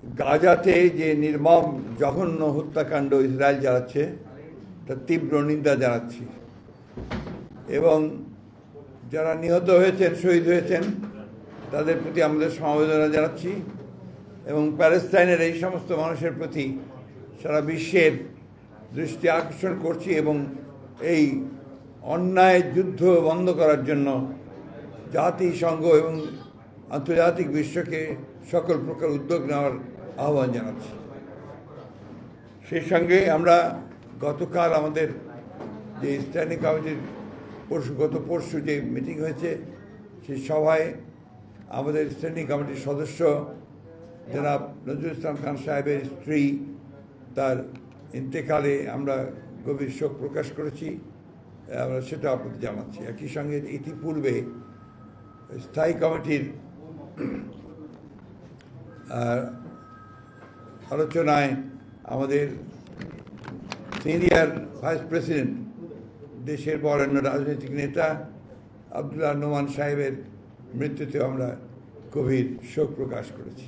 গাজাতে যে নির্মম জঘন্য হত্যাকাণ্ড ইসরায়েল চালাচ্ছে তার তীব্র নিন্দা জানাচ্ছি এবং যারা নিহত হয়েছেন, শহীদ হয়েছেন, তাদের প্রতি আমাদের সমবেদনা জানাচ্ছি এবং প্যালেস্টাইনের এই সমস্ত মানুষের প্রতি সারা বিশ্বের দৃষ্টি আকর্ষণ করছি এবং এই অন্যায় যুদ্ধ বন্ধ করার জন্য জাতিসংঘ এবং আন্তর্জাতিক বিশ্বকে সকল প্রকার উদ্যোগ নেওয়ার আহ্বান জানাচ্ছি। সেই সঙ্গে আমরা গতকাল আমাদের যে স্ট্যান্ডিং কমিটির গত পরশু যে মিটিং হয়েছে, সেই সভায় আমাদের স্ট্যান্ডিং কমিটির সদস্য জনাব নজরুল ইসলাম খান সাহেবের স্ত্রী তার ইন্তেকালে আমরা গভীর শোক প্রকাশ করেছি, আমরা সেটা আপনাদের জানাচ্ছি। একই সঙ্গে ইতিপূর্বে স্থায়ী কমিটির আলোচনায় আমাদের সিনিয়র ভাইস প্রেসিডেন্ট, দেশের বরেণ্য রাজনৈতিক নেতা আব্দুল্লাহ নোমান সাহেবের মৃত্যুতে আমরা গভীর শোক প্রকাশ করেছি।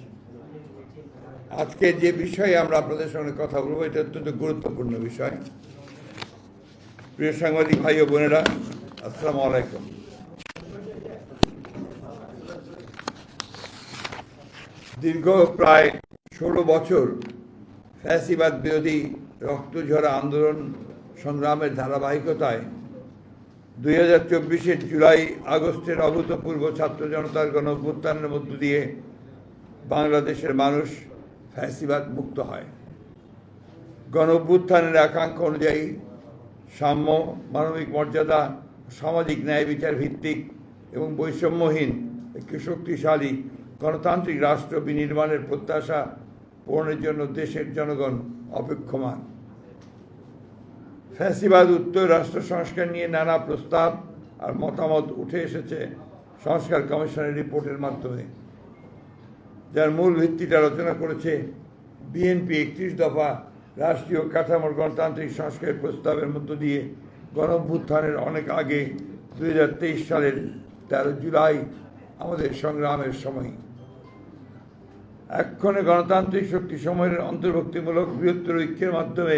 আজকে যে বিষয়ে আমরা আপনাদের সঙ্গে কথা বলবো, এটা অত্যন্ত গুরুত্বপূর্ণ বিষয়। প্রিয় সাংবাদিক ভাই ও বোনেরা, আসসালামু আলাইকুম। দীর্ঘ প্রায় 16 বছর ফ্যাসিবাদ বিরোধী রক্তঝরা আন্দোলন সংগ্রামের ধারাবাহিকতায় 2024-এর জুলাই আগস্টের অভূতপূর্ব ছাত্র জনতার গণ অভ্যুত্থানের মধ্য দিয়ে বাংলাদেশের মানুষ ফ্যাসিবাদ মুক্ত হয়। গণ অভ্যুত্থানের আকাঙ্ক্ষা অনুযায়ী সাম্য, মানবিক মর্যাদা, সামাজিক ন্যায় বিচার ভিত্তিক এবং বৈষম্যহীন একটি শক্তিশালী গণতান্ত্রিক রাষ্ট্র বিনির্মাণের প্রত্যাশা পূরণের জন্য দেশের জনগণ অপেক্ষমান। ফ্যাসিবাদ উত্তর রাষ্ট্র সংস্কার নিয়ে নানা প্রস্তাব আর মতামত উঠে এসেছে সংস্কার কমিশনের রিপোর্টের মাধ্যমে, যার মূল ভিত্তিটা রচনা করেছে বিএনপি 31 দফা রাষ্ট্রীয় কাঠামোর গণতান্ত্রিক সংস্কারের প্রস্তাবের মধ্য দিয়ে গণ অভ্যুত্থানের অনেক আগে 2023 সালের 13 জুলাই আমাদের সংগ্রামের সময়। এক্ষণে গণতান্ত্রিক শক্তি সমূহের অন্তর্ভুক্তিমূলক বৃহত্তর ঐক্যের মাধ্যমে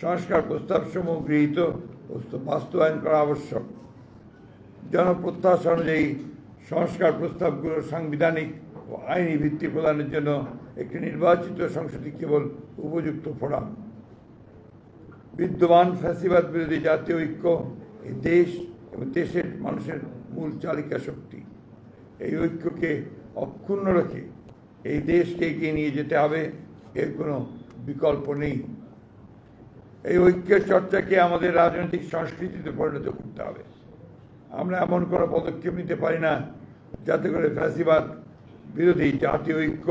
সংস্কার প্রস্তাবসমূহ গৃহীত ও বাস্তবায়ন করা আবশ্যক। জনপ্রত্যাশা অনুযায়ী সংস্কার প্রস্তাবগুলোর সাংবিধানিক ও আইনি ভিত্তি প্রদানের জন্য একটি নির্বাচিত সংসদই কেবল উপযুক্ত ফোরাম। বিদ্যমান ফ্যাসিবাদ বিরোধী জাতীয় ঐক্য এই দেশ এবং দেশের মানুষের মূল চালিকা শক্তি। এই ঐক্যকে অক্ষুণ্ণ রেখে এই দেশকে এগিয়ে নিয়ে যেতে হবে, এর কোনো বিকল্প নেই। এই ঐক্যের চর্চাকে আমাদের রাজনৈতিক সংস্কৃতিতে পরিণত করতে হবে। আমরা এমন কোনো পদক্ষেপ নিতে পারি না যাতে করে ফ্যাসিবাদ বিরোধী জাতীয় ঐক্য,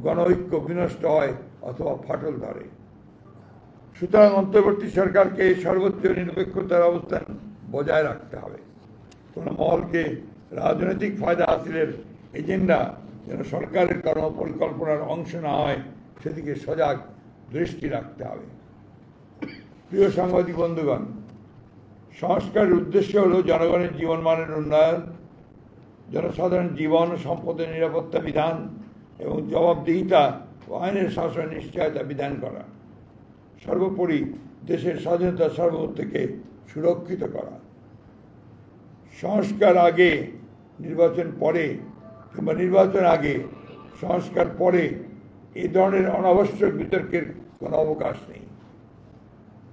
গণ ঐক্য বিনষ্ট হয় অথবা ফাটল ধরে। সুতরাং অন্তর্বর্তী সরকারকে সর্বোচ্চ নিরপেক্ষতার অবস্থান বজায় রাখতে হবে। কোনো মহলকে রাজনৈতিক ফায়দা হাসিলের এজেন্ডা যেন সরকারের কর্মপরিকল্পনার অংশ না হয়, সেদিকে সজাগ দৃষ্টি রাখতে হবে। প্রিয় সাংবাদিক বন্ধুগণ, সংস্কারের উদ্দেশ্য হল জনগণের জীবনমানের উন্নয়ন, জনসাধারণ জীবন ও সম্পদের নিরাপত্তা বিধান এবং জবাবদিহিতা ও আইনের শাসনের নিশ্চয়তা বিধান করা, সর্বোপরি দেশের স্বাধীনতা সার্বভৌমত্বকে সুরক্ষিত করা। সংস্কার আগে নির্বাচন পরে কিংবা নির্বাচন আগে সংস্কার পরে এই ধরনের অনাবশ্যক বিতর্কের কোনো অবকাশ নেই।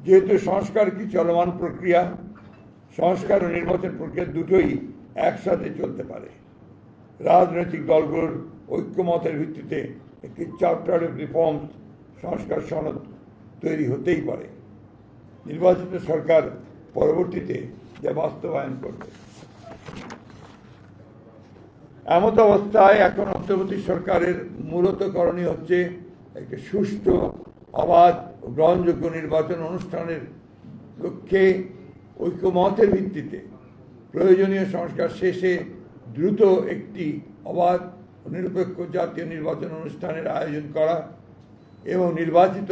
যেহেতু সংস্কার কি চলমান প্রক্রিয়া, সংস্কার ও নির্বাচন প্রক্রিয়া দুটোই একসাথে চলতে পারে। রাজনৈতিক দলগুলোর ঐক্যমতের ভিত্তিতে একটি চার্টার অফ রিফর্মস সংস্কার সনদ তৈরি হতেই পারে। নির্বাচিত সরকার পরবর্তীতে যা বাস্তবায়ন করবে। এমত অবস্থায় এখন অন্তর্বর্তী সরকারের মূলত করণীয় হচ্ছে একটি সুষ্ঠু, অবাধ ও গ্রহণযোগ্য নির্বাচন অনুষ্ঠানের লক্ষ্যে ঐক্যমতের ভিত্তিতে প্রয়োজনীয় সংস্কার শেষে দ্রুত একটি অবাধ ও নিরপেক্ষ জাতীয় নির্বাচন অনুষ্ঠানের আয়োজন করা এবং নির্বাচিত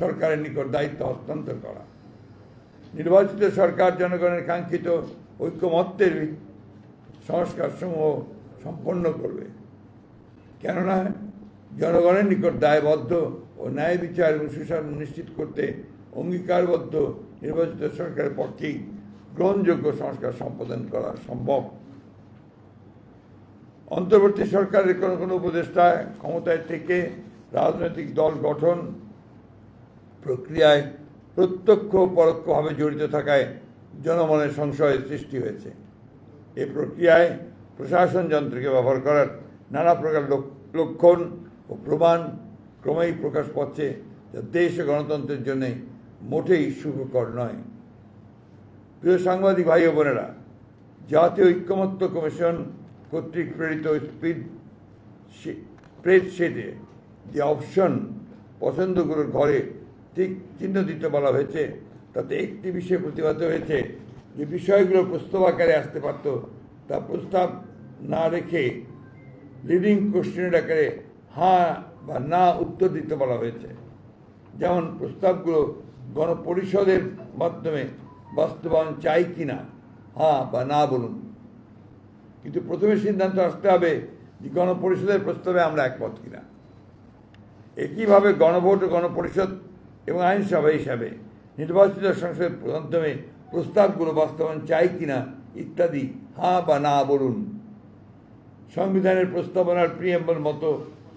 সরকারের নিকট দায়িত্ব হস্তান্তর করা। নির্বাচিত সরকার জনগণের কাঙ্ক্ষিত ঐক্যমত্যের সংস্কারসমূহ সম্পন্ন করবে। কেননা জনগণের নিকট দায়বদ্ধ ও ন্যায় বিচার এবং সুশাসন নিশ্চিত করতে অঙ্গীকারবদ্ধ নির্বাচিত সরকারের পক্ষেই গ্রহণযোগ্য সংস্কার সম্পাদন করা সম্ভব। অন্তর্বর্তী সরকারের কোনো কোনো উপদেষ্টা ক্ষমতায় থেকে রাজনৈতিক দল গঠন প্রক্রিয়ায় প্রত্যক্ষ পরোক্ষভাবে জড়িত থাকায় জনমনের সংশয়ের সৃষ্টি হয়েছে। এই প্রক্রিয়ায় প্রশাসন যন্ত্রকে ব্যবহার করার নানা প্রকার লক্ষণ ও প্রমাণ ক্রমেই প্রকাশ পাচ্ছে, যা দেশ ও গণতন্ত্রের জন্য মোটেই শুভকর নয়। প্রিয় সাংবাদিক ভাই ও বোনেরা, জাতীয় ঐক্যমত্য কমিশন কর্তৃক প্রেরিত স্প্রেডশিটে যে অপশন পছন্দগুলোর ঘরে ঠিক চিহ্ন দিতে বলা হয়েছে, তাতে একটি বিষয় প্রতিবাদ হয়েছে যে বিষয়গুলো প্রস্তাব আকারে আসতে পারত, তা প্রস্তাব না রেখে লিডিং কোশ্চেনের আকারে হ্যাঁ বা না উত্তর দিতে বলা হয়েছে। যেমন প্রস্তাবগুলো গণপরিষদের মাধ্যমে বাস্তবায়ন চাই কিনা হ্যাঁ বা না বলুন, কিন্তু প্রথমে সিদ্ধান্ত আসতে হবে যে গণপরিষদের প্রস্তাবে আমরা একমত কিনা। একইভাবে গণভোট ও গণপরিষদ এবং আইনসভা হিসাবে নির্বাচিত সংসদের মাধ্যমে প্রস্তাবগুলো বাস্তবায়ন চাই কিনা ইত্যাদি হ্যাঁ বা না বলুন। সংবিধানের প্রস্তাবনার প্রিএম্বল মতো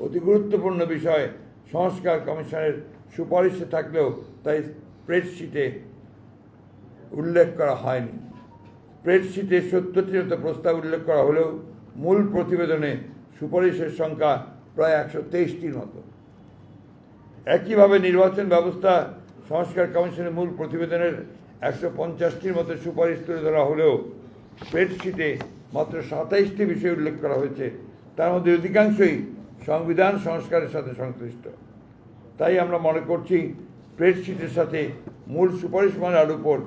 অতি গুরুত্বপূর্ণ বিষয় সংস্কার কমিশনের সুপারিশে থাকলেও তাই স্প্রেডশিটে উল্লেখ করা হয়নি। স্প্রেডশিটে 70টির মতো প্রস্তাব উল্লেখ করা হলেও মূল প্রতিবেদনে সুপারিশের সংখ্যা প্রায় 123টির মতো। একইভাবে নির্বাচন ব্যবস্থা সংস্কার কমিশনের মূল প্রতিবেদনের 150টির মতো সুপারিশ তুলে ধরা হলেও স্প্রেডশিটে মাত্র 27টি বিষয় উল্লেখ করা হয়েছে, তার মধ্যে অধিকাংশই সংবিধান সংস্কারের সাথে সংশ্লিষ্ট। তাই আমরা মনে করছি স্প্রেডশিটের সাথে মূল সুপারিশমালার উপর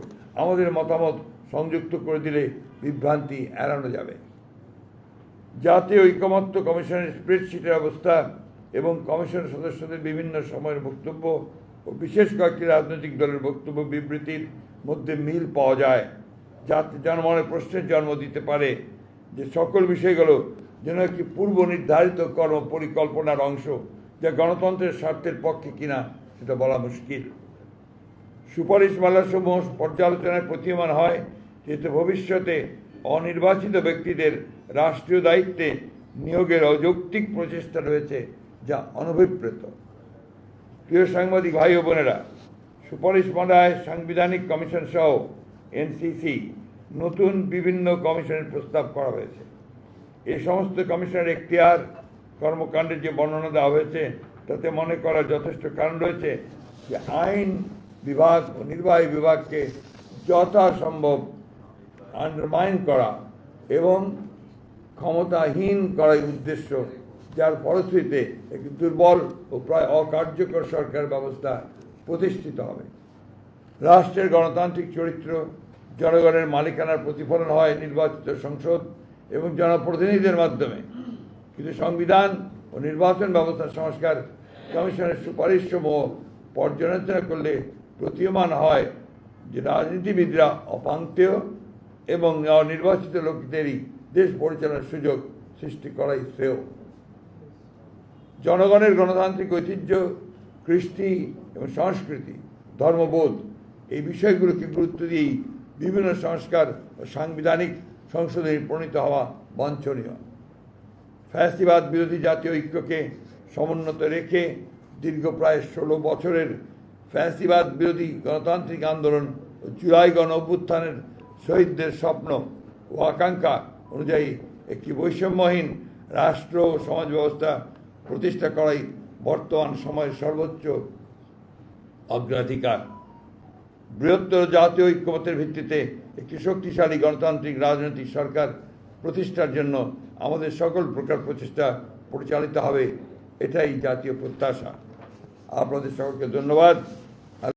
আমাদের মতামত সংযুক্ত করে দিলে বিভ্রান্তি এড়ানো যাবে। জাতীয় ঐকমত্য কমিশনের স্প্রেডশিটের অবস্থা এবং কমিশনের সদস্যদের বিভিন্ন সময়ের বক্তব্য ও বিশেষ কয়েকটি রাজনৈতিক দলের বক্তব্য বিবৃতির মধ্যে মিল পাওয়া যায়, যাতে জনমনে প্রশ্নের জন্ম দিতে পারে যে সকল বিষয়গুলো যেন একটি পূর্ব নির্ধারিত কর্ম পরিকল্পনার অংশ, যা গণতন্ত্রের স্বার্থের পক্ষে কিনা সেটা বলা মুশকিল। সুপারিশমালাসমূহ পর্যালোচনায় প্রতীয়মান হয় যেহেতু ভবিষ্যতে অনির্বাচিত ব্যক্তিদের রাষ্ট্রীয় দায়িত্বে নিয়োগের অযৌক্তিক প্রচেষ্টা রয়েছে, যা অনভিপ্রেত। প্রিয় সাংবাদিক ভাই ও বোনেরা, সুপারিশমালায় সাংবিধানিক কমিশন সহ এনসিসি নতুন বিভিন্ন কমিশনের প্রস্তাব করা হয়েছে। এই সমস্ত কমিশনের এখতিয়ার কর্মকাণ্ডের যে বর্ণনা দেওয়া হয়েছে, তাতে মনে করার যথেষ্ট কারণ রয়েছে যে আইন বিভাগ ও নির্বাহী বিভাগকে যথাসম্ভব আন্ডারমাইন করা এবং ক্ষমতাহীন করার উদ্দেশ্য, যার ফলশ্রুতিতে একটি দুর্বল ও প্রায় অকার্যকর সরকার ব্যবস্থা প্রতিষ্ঠিত হবে। রাষ্ট্রের গণতান্ত্রিক চরিত্র জনগণের মালিকানার প্রতিফলন হয় নির্বাচিত সংসদ এবং জনপ্রতিনিধিদের মাধ্যমে, কিন্তু সংবিধান ও নির্বাচন ব্যবস্থা সংস্কার কমিশনের সুপারিশসমূহ পর্যালোচনা করলে প্রতীয়মান হয় যে রাজনীতিবিদরা অপান্তেয় এবং অনির্বাচিত লোকদেরই দেশ পরিচালনার সুযোগ সৃষ্টি করাই শ্রেয়। জনগণের গণতান্ত্রিক ঐতিহ্য, কৃষ্টি এবং সংস্কৃতি, ধর্মবোধ এই বিষয়গুলোকে গুরুত্ব দিয়েই বিভিন্ন সংস্কার ও সাংবিধানিক সংশোধনী প্রণীত হওয়া বাঞ্ছনীয়। ফ্যাসিবাদ বিরোধী জাতীয় ঐক্যকে সমুন্নত রেখে দীর্ঘ প্রায় 16 বছরের ফ্যাসিবাদ বিরোধী গণতান্ত্রিক আন্দোলন ও জুলাই গণ অভ্যুত্থানের শহীদদের স্বপ্ন ও আকাঙ্ক্ষা অনুযায়ী একটি বৈষম্যহীন রাষ্ট্র ও সমাজ ব্যবস্থা প্রতিষ্ঠা করাই বর্তমান সময়ের সর্বোচ্চ অগ্রাধিকার। বৃহত্তর জাতীয় ঐক্যমত্যের ভিত্তিতে একটি শক্তিশালী গণতান্ত্রিক রাজনৈতিক সরকার প্রতিষ্ঠার জন্য আমাদের সকল প্রকার প্রচেষ্টা পরিচালিত হবে, এটাই জাতীয় প্রত্যাশা। আপনাদের সকলকে ধন্যবাদ।